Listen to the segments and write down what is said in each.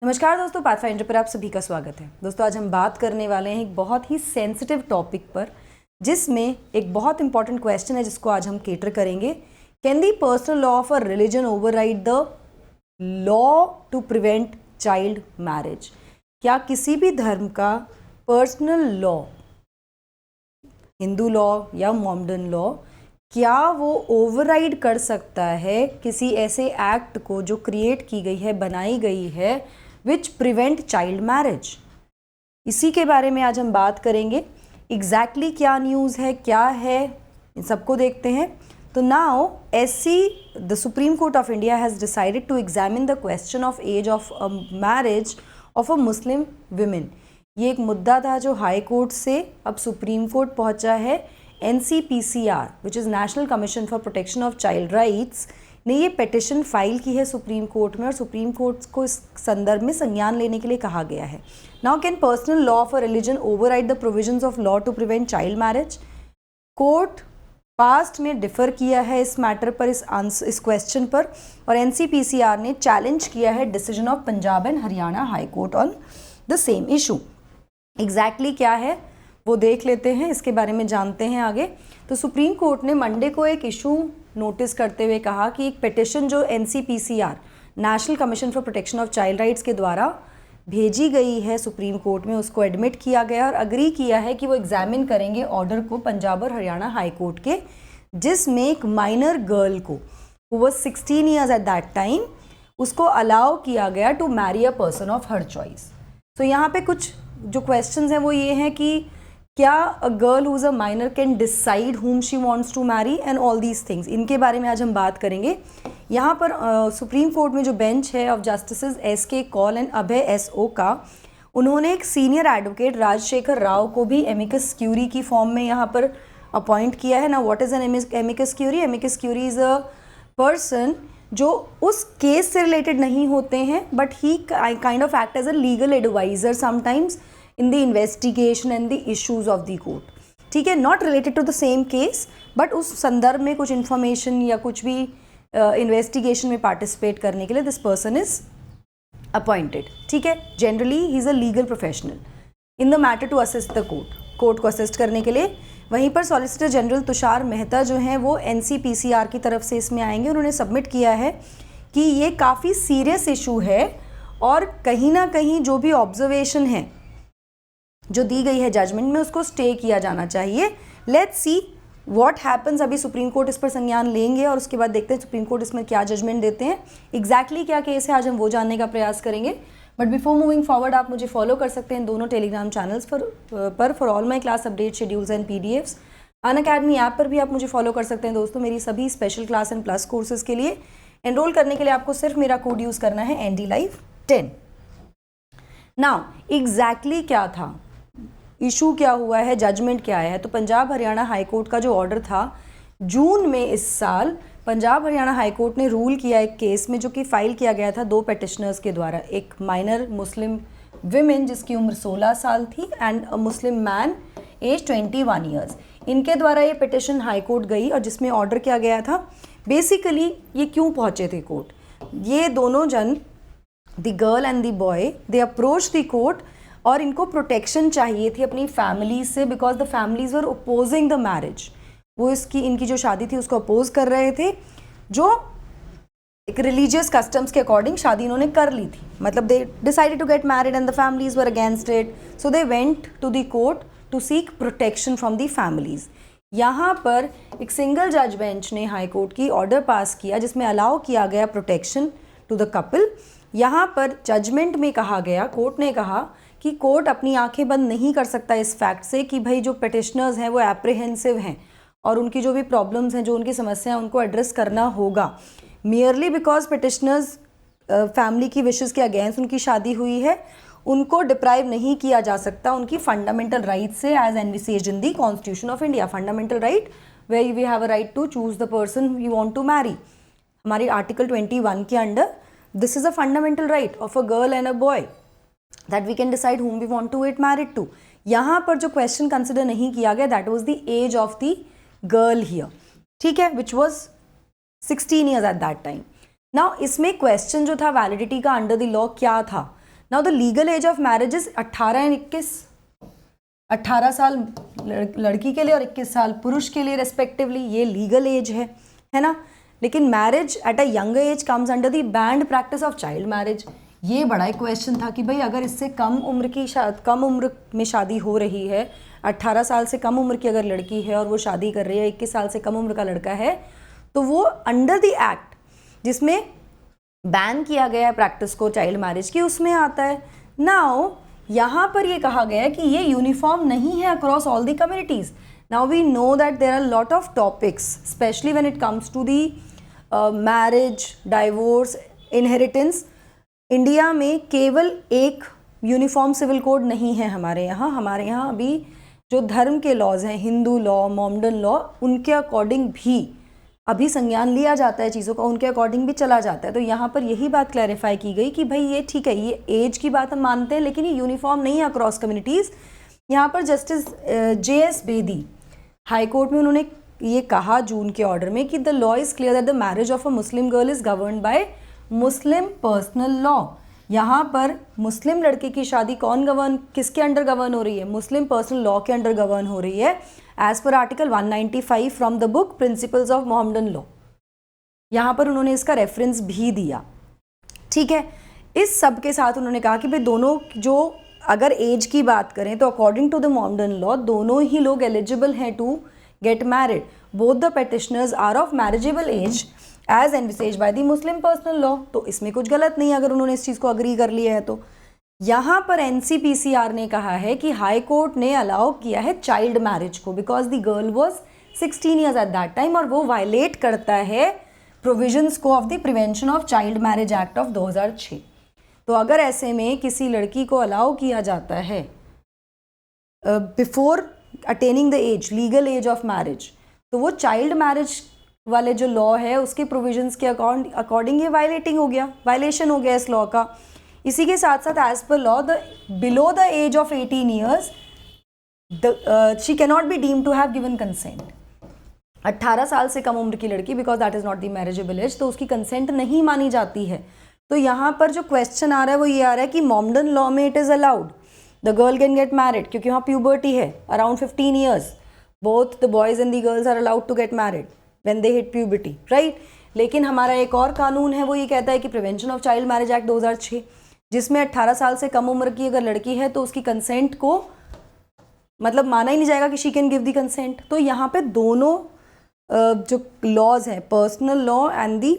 नमस्कार दोस्तों, पाथफाइंडर पर आप सभी का स्वागत है। दोस्तों आज हम बात करने वाले हैं एक बहुत ही सेंसिटिव टॉपिक पर, जिसमें एक बहुत इंपॉर्टेंट क्वेश्चन है जिसको आज हम केटर करेंगे। Can the personal law of a religion override the law to prevent child marriage? क्या किसी भी धर्म का पर्सनल लॉ, हिंदू लॉ या मोहम्मडन लॉ, क्या वो ओवरराइड कर सकता है किसी ऐसे एक्ट को जो क्रिएट की गई है, बनाई गई है, विच प्रिवेंट चाइल्ड मैरिज? इसी के बारे में आज हम बात करेंगे। एग्जैक्टली क्या न्यूज़ है, क्या है, इन सबको देखते हैं। तो now the supreme court of India has decided to examine the question of age of marriage of a Muslim women. ये एक मुद्दा था जो हाई कोर्ट से अब सुप्रीम कोर्ट पहुंचा है। NCPCR which is national commission for protection of child rights ने ये पिटिशन फाइल की है सुप्रीम कोर्ट में, और सुप्रीम कोर्ट को इस संदर्भ में संज्ञान लेने के लिए कहा गया है। Now can personal law of a religion override the provisions of law to prevent child marriage? Court past में डिफर किया है इस मैटर पर, इस क्वेश्चन पर, और NCPCR ने चैलेंज किया है decision of Punjab and Haryana high court on the same issue. Exactly क्या है वो देख लेते हैं, इसके बारे में जानते हैं आगे। तो सुप्रीम कोर्ट ने मंडे को एक इशू नोटिस करते हुए कहा कि एक पिटिशन जो NCPCR national commission for protection of child rights के द्वारा भेजी गई है सुप्रीम कोर्ट में, उसको एडमिट किया गया और अग्री किया है कि वो एग्जामिन करेंगे ऑर्डर को पंजाब और हरियाणा हाई कोर्ट के, जिसमें एक माइनर गर्ल को, who was 16 years at that time, उसको अलाउ किया गया to marry a person of her choice. तो यहाँ पे कुछ जो क्वेश्चंस हैं वो ये हैं कि क्या a girl who is a minor can decide whom she wants to marry and all these things, इनके बारे में आज हम बात करेंगे। यहाँ पर सुप्रीम कोर्ट में जो बेंच है of justices SK Kaul and Abhay SO का, उन्होंने एक सीनियर एडवोकेट राजशेखर राव को भी एमिकस क्यूरी की फॉर्म में यहाँ पर अपॉइंट किया है ना। What is an amicus curiae? Amicus curiae is a person जो उस केस से रिलेटेड नहीं होते हैं, but he kind of act as a legal advisor sometimes in the investigation and the issues of the court. ठीक है, not related to the same case, but उस संदर्भ में कुछ information या कुछ भी investigation में participate करने के लिए this person is appointed. ठीक है, generally he is a legal professional in the matter to assist the court. Court को असिस्ट करने के लिए। वहीं पर सॉलिसिटर जनरल तुषार मेहता जो हैं वो NCPCR की तरफ से इसमें आएंगे। उन्होंने सबमिट किया है कि ये काफ़ी सीरियस इशू है और कहीं ना कहीं जो भी ऑब्जर्वेशन है जो दी गई है जजमेंट में, उसको स्टे किया जाना चाहिए। Let's see what happens. अभी सुप्रीम कोर्ट इस पर संज्ञान लेंगे और उसके बाद देखते हैं सुप्रीम कोर्ट इसमें क्या जजमेंट देते हैं। एग्जैक्टली क्या केस है आज हम वो जानने का प्रयास करेंगे। बट बिफोर मूविंग फॉरवर्ड, आप मुझे फॉलो कर सकते हैं दोनों टेलीग्राम चैनल्स पर for all my class update schedules and PDFs। Unacademy app पर भी आप मुझे फॉलो कर सकते हैं दोस्तों, मेरी सभी special class and plus courses के लिए। एनरोल करने के लिए आपको सिर्फ मेरा कोड यूज़ करना है NDLive10। नाउ एग्जैक्टली क्या था, इशू क्या हुआ है, जजमेंट क्या आया है? तो पंजाब हरियाणा हाई कोर्ट का जो ऑर्डर था जून में इस साल, पंजाब हरियाणा हाई कोर्ट ने रूल किया एक केस में जो कि फाइल किया गया था दो पेटिशनर्स के द्वारा। एक माइनर मुस्लिम विमेन जिसकी उम्र 16 साल थी and a Muslim man age 21 years. इनके द्वारा ये पिटिशन हाई कोर्ट गई और जिसमें ऑर्डर किया गया था, बेसिकली ये क्यों पहुँचे थे कोर्ट, ये दोनों जन, the girl and the boy, they approach the court और इनको प्रोटेक्शन चाहिए थी अपनी फैमिली से, because the families were opposing the marriage. वो इनकी जो शादी थी उसको अपोज कर रहे थे, जो एक रिलीजियस कस्टम्स के अकॉर्डिंग शादी इन्होंने कर ली थी। मतलब they decided to get married and the families were against it, so they went to the court to seek protection from the families. यहाँ पर एक सिंगल जज बेंच ने हाई कोर्ट की ऑर्डर पास किया जिसमें अलाउ किया गया प्रोटेक्शन टू द कपल। यहाँ पर जजमेंट में कहा गया, कोर्ट ने कहा कि कोर्ट अपनी आंखें बंद नहीं कर सकता इस फैक्ट से कि भाई जो पिटिशनर्स हैं वो एप्रीहेंसिव हैं और उनकी जो भी प्रॉब्लम्स हैं, जो उनकी समस्या हैं, उनको एड्रेस करना होगा। मियरली बिकॉज पिटिशनर्स फैमिली की विशेस के अगेंस्ट उनकी शादी हुई है, उनको डिप्राइव नहीं किया जा सकता उनकी फंडामेंटल राइट से, as envisaged in the constitution of India. Fundamental right where we have a right to choose the person we want to marry. हमारी आर्टिकल 21 के under this is a fundamental right of a girl and a boy that we can decide whom we want to get married to. यहाँ पर जो question consider नहीं किया गया, that was the age of the girl here, ठीक है, which was 16 years at that time. Now इसमें question जो था वैलिडिटी का अंडर द लॉ क्या था, now the legal age of marriage is 18 and 21, 18 साल लड़की के लिए और 21 साल पुरुष के लिए रेस्पेक्टिवली, ये लीगल एज है ना। लेकिन marriage at a younger age comes under the band practice of child marriage. ये बड़ा एक क्वेश्चन था कि भाई अगर इससे कम उम्र में शादी हो रही है, 18 साल से कम उम्र की अगर लड़की है और वो शादी कर रही है, 21 साल से कम उम्र का लड़का है, तो वो अंडर द एक्ट जिसमें बैन किया गया है प्रैक्टिस को चाइल्ड मैरिज की, उसमें आता है। नाउ यहाँ पर ये कहा गया है कि ये यूनिफॉर्म नहीं है across all the communities. Now we know that there are lot of topics specially when it comes to the marriage, divorce, inheritance. India में केवल एक यूनिफॉर्म सिविल कोड नहीं है हमारे यहाँ अभी जो धर्म के लॉज हैं, हिंदू लॉ, मोमडन लॉ, उनके अकॉर्डिंग भी अभी संज्ञान लिया जाता है चीज़ों का, उनके अकॉर्डिंग भी चला जाता है। तो यहाँ पर यही बात क्लैरिफाई की गई कि भाई ये ठीक है, ये एज की बात हम मानते हैं लेकिन ये यूनिफॉर्म नहीं है अक्रॉस कम्युनिटीज़। यहाँ पर justice JS Bedi high court में उन्होंने ये कहा जून के ऑर्डर में कि the law is clear that the marriage of a Muslim girl is governed bye Muslim personal law. यहाँ पर मुस्लिम लड़के की शादी किसके अंडर गवर्न हो रही है? मुस्लिम पर्सनल लॉ के अंडर गवर्न हो रही है as per article 195 from the book principles of Mohammedan law. यहाँ पर उन्होंने इसका रेफरेंस भी दिया। ठीक है, इस सब के साथ उन्होंने कहा कि भाई दोनों जो अगर एज की बात करें तो according to the Mohammedan law दोनों ही लोग एलिजिबल हैं to get married. Both the petitioners are of marriageable age as envisages by the Muslim personal law. तो इसमें कुछ गलत नहीं है अगर उन्होंने इस चीज़ को अग्री कर लिया है तो। यहाँ पर NCPCR ने कहा है कि हाई कोर्ट ने अलाउ किया है चाइल्ड मैरिज को because the girl was 16 years at that time और वो वायलेट करता है प्रोविजंस को of the prevention of child marriage act of 2006। तो अगर ऐसे में किसी लड़की को अलाउ किया जाता है before attaining the age, legal age of marriage, तो वो चाइल्ड मैरिज वाले जो लॉ है उसके प्रोविजंस के अकॉर्डिंग ये वायलेशन हो गया इस लॉ का। इसी के साथ साथ as per law the below the age of 18 years she can not be deemed to have given consent. 18 साल से कम उम्र की लड़की, because that is not the marriageable age, तो उसकी कंसेंट नहीं मानी जाती है। तो यहाँ पर जो क्वेश्चन आ रहा है वो ये आ रहा है कि मोमडन लॉ में it is allowed, the girl can get married क्योंकि वहाँ प्यूबर्टी है around 15 years, both the boys and the girls are allowed to get married when they hit puberty, right. लेकिन हमारा एक और कानून है वो ये कहता है कि prevention of child marriage act 2006, जिसमें 18 साल से कम उम्र की अगर लड़की है तो उसकी कंसेंट को मतलब माना ही नहीं जाएगा कि she can give the consent. तो यहाँ पे दोनों जो लॉज हैं, personal law and the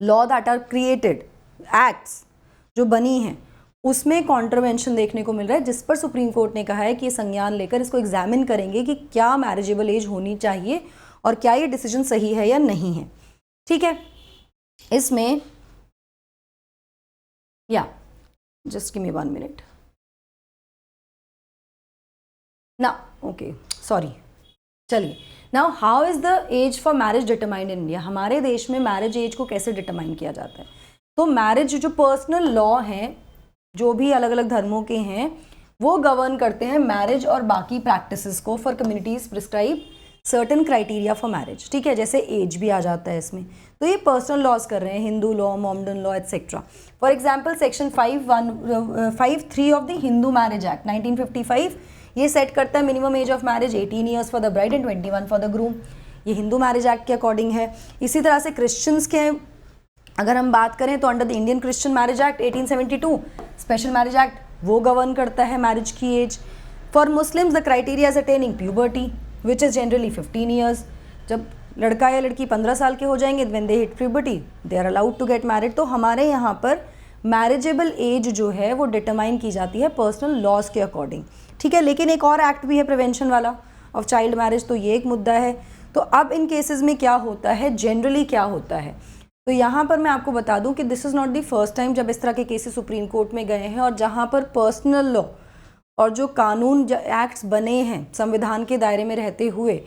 law that are created acts जो बनी हैं, उसमें कॉन्ट्रवेंशन देखने को मिल रहा है, जिस पर सुप्रीम कोर्ट ने कहा है कि ये संज्ञान लेकर इसको एग्जामिन करेंगे कि क्या मैरिजेबल एज होनी चाहिए और क्या ये डिसीजन सही है या नहीं है। ठीक है, इसमें या जस्ट गिव मी 1 मिनट ना, ओके सॉरी, चलिए। Now how is the age for marriage determined in India? हमारे देश में मैरिज एज को कैसे डिटरमाइन किया जाता है? तो मैरिज जो पर्सनल लॉ हैं जो भी अलग अलग धर्मों के हैं वो गवर्न करते हैं मैरिज और बाकी प्रैक्टिसेस को for communities prescribe certain criteria for marriage. ठीक है, जैसे एज भी आ जाता है इसमें। तो ये पर्सनल लॉज कर रहे हैं, Hindu law, Mohammedan law etcetera. For example section 5(3) of the Hindu marriage act 1955 ये सेट करता है minimum age of marriage 18 years for the bride and 21 for the groom. ये हिंदू मैरिज एक्ट के अकॉर्डिंग है। इसी तरह से क्रिश्चियंस के अगर हम बात करें तो under the Indian Christian marriage act 1872 special marriage act वो गवर्न करता है मैरिज की age. For Muslims the criteria is attaining puberty which is generally 15 years. जब लड़का या लड़की 15 साल के हो जाएंगे when they hit puberty they are allowed to get married. तो हमारे यहाँ पर मैरिजेबल एज जो है वो डिटरमाइन की जाती है पर्सनल लॉज के अकॉर्डिंग। ठीक है, लेकिन एक और एक्ट भी है प्रिवेंशन वाला ऑफ चाइल्ड मैरिज, तो ये एक मुद्दा है। तो अब इन केसेस में क्या होता है, जनरली क्या होता है, तो यहाँ पर मैं आपको बता दूं कि this is not the first time जब इस तरह के केसेस सुप्रीम कोर्ट में गए हैं और जहाँ पर पर्सनल लॉ और जो कानून एक्ट्स बने हैं संविधान के दायरे में रहते हुए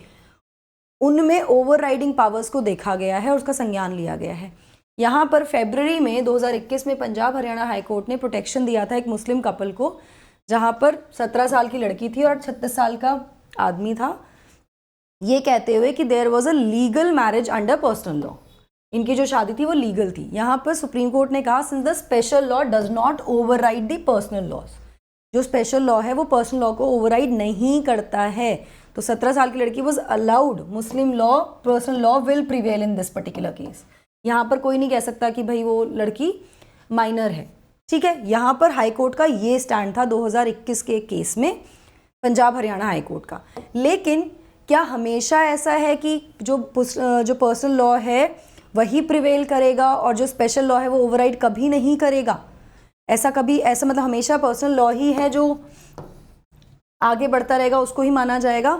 उनमें ओवरराइडिंग पावर्स को देखा गया है और उसका संज्ञान लिया गया है। यहाँ पर फरवरी में 2021 में पंजाब हरियाणा हाई कोर्ट ने प्रोटेक्शन दिया था एक मुस्लिम कपल को, जहाँ पर 17 साल की लड़की थी और 36 साल का आदमी था, ये कहते हुए कि there was a legal marriage under personal law. इनकी जो शादी थी वो लीगल थी। यहाँ पर सुप्रीम कोर्ट ने कहा since the special law does not override the personal laws, जो स्पेशल लॉ है वो पर्सनल लॉ को ओवरराइड नहीं करता है, तो 17 साल की लड़की was allowed, Muslim law personal law will prevail in this particular case. यहाँ पर कोई नहीं कह सकता कि भाई वो लड़की माइनर है, ठीक है। यहाँ पर हाई कोर्ट का ये स्टैंड था 2021 के केस में, पंजाब हरियाणा हाई कोर्ट का। लेकिन क्या हमेशा ऐसा है कि जो पर्सनल लॉ है वही प्रिवेल करेगा और जो स्पेशल लॉ है वो ओवरराइड कभी नहीं करेगा? ऐसा मतलब हमेशा पर्सनल लॉ ही है जो आगे बढ़ता रहेगा, उसको ही माना जाएगा?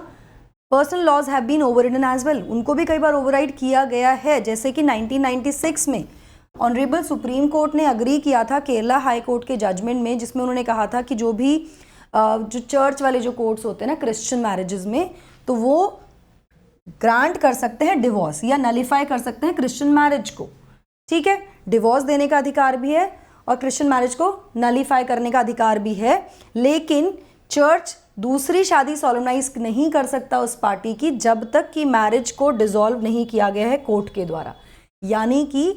Personal laws have been overridden as well, उनको भी कई बार ओवरराइड किया गया है, जैसे कि 1996 में ऑनरेबल सुप्रीम कोर्ट ने अग्री किया था केरला हाई कोर्ट के जजमेंट में, जिसमें उन्होंने कहा था कि जो भी जो चर्च वाले जो कोर्ट्स होते हैं ना क्रिश्चियन मैरिजेस में, तो वो ग्रांट कर सकते हैं डिवोर्स या नलीफाई कर सकते हैं क्रिश्चियन मैरिज को, ठीक है। डिवोर्स देने का अधिकार भी है और क्रिश्चियन मैरिज को नलीफाई करने का अधिकार भी है, लेकिन चर्च दूसरी शादी सॉलमनाइज नहीं कर सकता उस पार्टी की जब तक कि मैरिज को डिसॉल्व नहीं किया गया है कोर्ट के द्वारा। यानी कि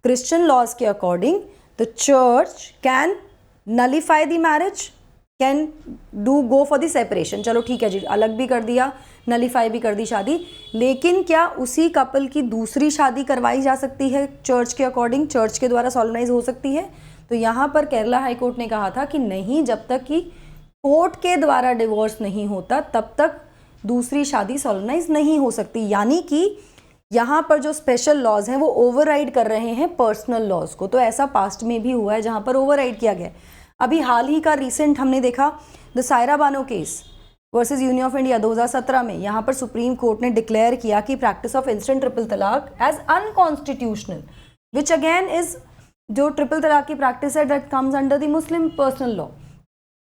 क्रिश्चियन लॉज के according the church can nullify the marriage, can do go for the separation, चलो ठीक है जी, अलग भी कर दिया, नलीफाई भी कर दी शादी, लेकिन क्या उसी कपल की दूसरी शादी करवाई जा सकती है चर्च के अकॉर्डिंग, चर्च के द्वारा सॉलमनाइज हो सकती है? तो यहाँ पर केरला हाई कोर्ट ने कहा था कि नहीं, जब तक कि कोर्ट के द्वारा डिवोर्स नहीं होता तब तक दूसरी शादी सॉलमनाइज नहीं हो सकती। यानी कि यहाँ पर जो स्पेशल लॉज हैं वो ओवरराइड कर रहे हैं पर्सनल लॉज को। तो ऐसा पास्ट में भी हुआ है जहाँ पर ओवरराइड किया गया। अभी हाल ही का रिसेंट हमने देखा the Saira Bano case versus union of India 2017 में, यहाँ पर सुप्रीम कोर्ट ने डिक्लेयर किया कि प्रैक्टिस ऑफ इंस्टेंट ट्रिपल तलाक as unconstitutional, which again is, जो ट्रिपल तलाक की प्रैक्टिस है that comes under the Muslim personal law,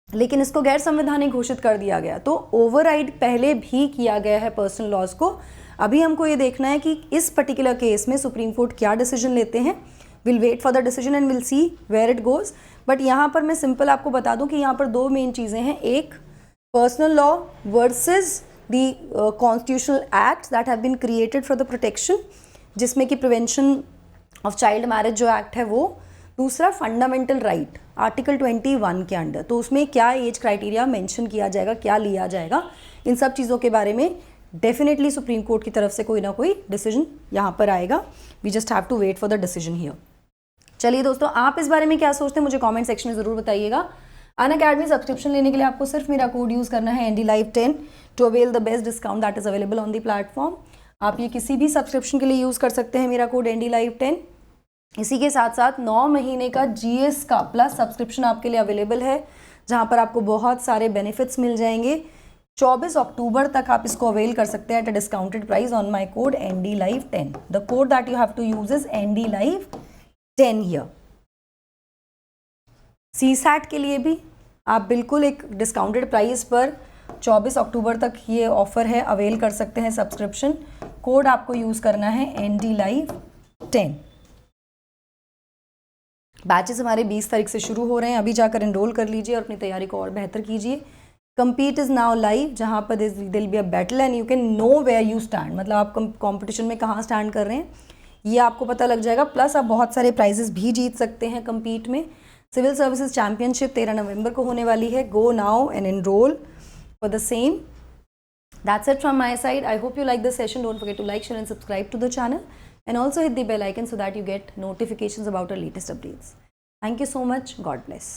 लेकिन इसको गैर संवैधानिक घोषित कर दिया गया। तो ओवरराइड पहले भी किया गया है पर्सनल लॉज को। अभी हमको ये देखना है कि इस पर्टिकुलर केस में सुप्रीम कोर्ट क्या डिसीजन लेते हैं। Will wait for the decision and will see where it goes. But यहाँ पर मैं सिंपल आपको बता दूं कि यहाँ पर दो मेन चीज़ें हैं, एक personal law versus the constitutional acts that have been created for the protection, जिसमें कि प्रिवेंशन ऑफ चाइल्ड मैरिज जो एक्ट है वो, दूसरा फंडामेंटल राइट आर्टिकल 21 के अंडर, तो उसमें क्या एज क्राइटेरिया मेंशन किया जाएगा, क्या लिया जाएगा, इन सब चीज़ों के बारे में डेफिनेटली सुप्रीम कोर्ट की तरफ से कोई ना कोई डिसीजन यहाँ पर आएगा। We just have to wait for the decision here. चलिए दोस्तों, आप इस बारे में क्या सोचते हैं मुझे कमेंट सेक्शन में ज़रूर बताइएगा। अनअकैडमी सब्सक्रिप्शन लेने के लिए आपको सिर्फ मेरा कोड यूज़ करना है NDLive10 to avail the best discount that is available on the platform. आप ये किसी भी सब्सक्रिप्शन के लिए यूज़ कर सकते हैं मेरा कोड NDLive10। इसी के साथ साथ 9 महीने का GS का प्लस सब्सक्रिप्शन आपके लिए अवेलेबल है, जहाँ पर आपको बहुत सारे बेनिफिट्स मिल जाएंगे। 24 अक्टूबर तक आप इसको अवेल कर सकते हैं at a discounted price on my code NDLive10। The code that you have to use is NDLive10 here. CSAT के लिए भी आप बिल्कुल एक डिस्काउंटेड प्राइस पर 24 अक्टूबर तक ये ऑफर है, अवेल कर सकते हैं सब्सक्रिप्शन। कोड आपको यूज़ करना है NDLive10। बैचेस हमारे 20 तारीख से शुरू हो रहे हैं, अभी जाकर एनरोल कर लीजिए और अपनी तैयारी को और बेहतर कीजिए। कम्पीट इज़ नाउ लाइव, जहाँ पर there'll be a battle and you can know where you stand, मतलब आप कंपटीशन में कहाँ स्टैंड कर रहे हैं ये आपको पता लग जाएगा। प्लस आप बहुत सारे प्राइजेस भी जीत सकते हैं कम्पीट में। सिविल सर्विसेज चैम्पियनशिप 13 नवंबर को होने वाली है। Go now and enrol for the same. That's it from my side. I hope you like this session. Don't forget to like, share and subscribe to the channel. And also hit the bell icon so that you get notifications about our latest updates. Thank you so much. God bless.